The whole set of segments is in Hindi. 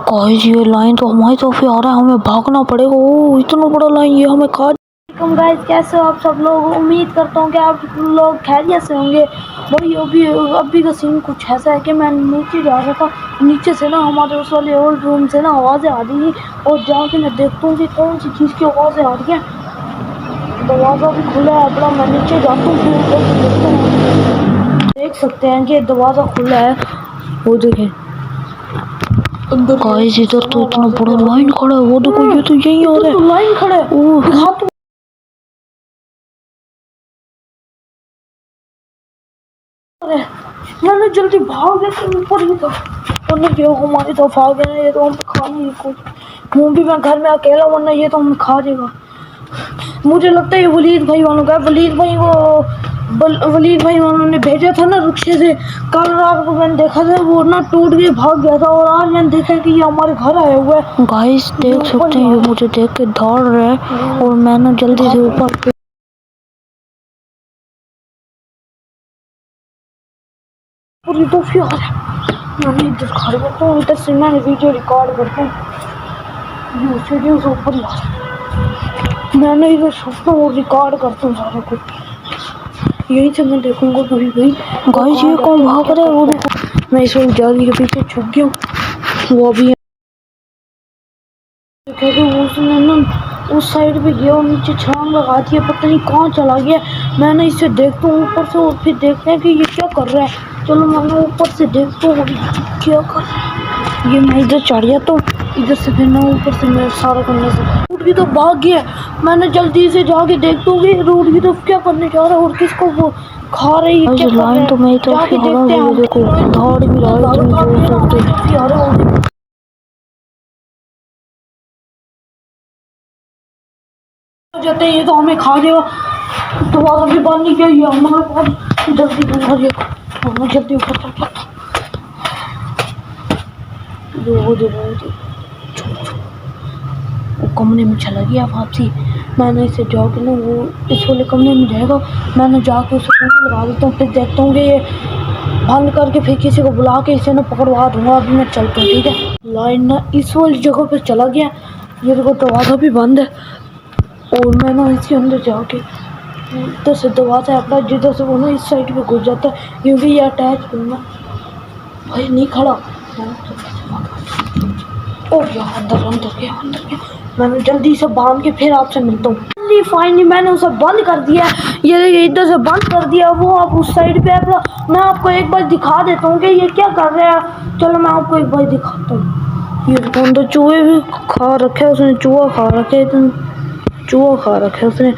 गाइस ये लाइन तो हमारी तरफ ही आ रहा है, हमें भागना पड़ेगा। ओ इतना बड़ा लाइन, ये हमें खा। गाइस कैसे हो आप सब लोग? उम्मीद करता हूँ कि आप लोग खैरियत से होंगे। भाई अभी का सीन कुछ ऐसा है कि मैं नीचे जा रहा था, नीचे से ना हमारे उस वाले ओल्ड रूम से ना आवाज़ें आ रही थी, और जाके मैं देखता हूँ कि कौन सी चीज़ की आवाज़ें आ रही हैं। दरवाज़ा भी खुला है अपना, मैं नीचे जाता हूँ फिर ऊपर से देखता हूँ, देख सकते हैं कि दरवाज़ा खुला है। वो देखें अंदर। गाइस इधर तो इतना बड़ा लाइन खड़ा है, वो देखो ये तो यही आ रहा है, लाइन खड़ा है। ओह मैंने जल्दी भाग गया तो ऊपर ही था, वरना ये हमारी तरफ आ गया। ये तो हम खा नहीं कुछ, मुँह भी मैं घर में अकेला, वरना ये तो हमें खा देगा। मुझे लगता है ये वलीद भाई वालों का है। वलीद भाई वालों ने भेजा था ना रिक्शे से, कल रात को मैंने देखा था वो ना टूट के भाग गया था, और आज मैंने देखा कि ये हमारे घर आया हुआ है। गाइस देख सकते हैं, ये मुझे देख के दौड़ रहा है, और मैंने जल्दी से ऊपर पूरी तो यार मैंने इधर खड़े करता हूँ, इधर से मैंने वीडियो रिकॉर्ड करता हूँ, वीडियो से ऊपर मैंने इधर सोचता हूँ रिकॉर्ड करता हूँ सारा कुछ, यहीं से मैं देखूंगा कभी भाई। गाइस ये कौन भाग रहा है, वो देखो। मैं इस वक्त जाली के पीछे छुप गया हूँ, वो अभी उसने ना उस साइड पे गया और नीचे छलांग लगा दी है, पता नहीं कहाँ चला गया। मैंने इसे देखता हूँ ऊपर से, और फिर देखते हैं कि ये क्या कर रहा है। चलो मैं ऊपर से देखता हूँ क्या कर रहा है। ये मैं इधर चढ़ गया तो इधर से फिर मैं ऊपर से मैं सारा करने से रूट की तो भाग गया। मैंने जल्दी से जाके देखता हूँ कि रूट की तो क्या करने जा रहा है और किसको वो खा रही है, क्या कर रहा है। तो मैं तो जाके देखते हैं, देखो दौड़ भी रहा है। जाते हैं, ये तो हमें खा देगा। दरवाजा भी बंद नहीं किया, ये हमारे पास जल्दी बंद करिए, हमें जल्दी ऊपर चल जाता। वो कमरे में चला गया वापसी। मैंने इसे जाके ना वो इस वाले कमरे में जाएगा, मैंने जाके उसे कुंडी लगा देता हूँ, फिर देखता हूँ कि ये बंद करके फिर किसी को बुला के इसे ना पकड़वा दूंगा। अभी मैं चलता हूँ, ठीक है। लाइन ना इस वाली जगह पे चला गया, ये देखो दरवाजा भी बंद है, और मैं ना इसके अंदर जाके उधर से दरवाजा है अपना, जिधर से वो ना इस साइड पे घुस जाता है, क्योंकि ये अटैच करना भाई नहीं खड़ा। ओ यार अंदर गया। मैंने जल्दी से बांध के फिर आपसे मिलता हूँ। फाइनली मैंने उसे बंद कर दिया, ये देखिए इधर से बंद कर दिया। वो आप उस साइड पे अपना, मैं आपको एक बार दिखा देता हूँ कि ये क्या कर रहा है। चलो मैं आपको एक बार दिखाता हूँ। ये अंदर चूहे भी खा रखे उसने, चूहा खा रखे उसने।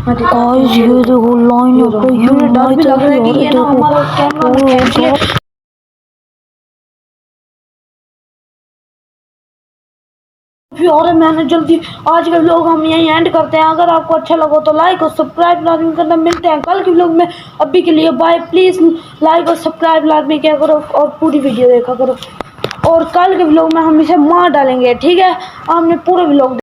गाइस ये देखो लाइन डर भी लग रहा है कि ये ना हमारा कैमरा खींच ले। और मैंने जल्दी आज का व्लॉग हम यहीं एंड करते हैं। अगर आपको अच्छा लगा तो लाइक और सब्सक्राइब लाजमी करना। मिलते हैं कल के व्लॉग में, अभी के लिए बाय। प्लीज़ लाइक और सब्सक्राइब लाजमी किया करो और पूरी वीडियो देखा करो, और कल के व्लॉग में हम इसे मार डालेंगे, ठीक है। आपने पूरा व्लॉग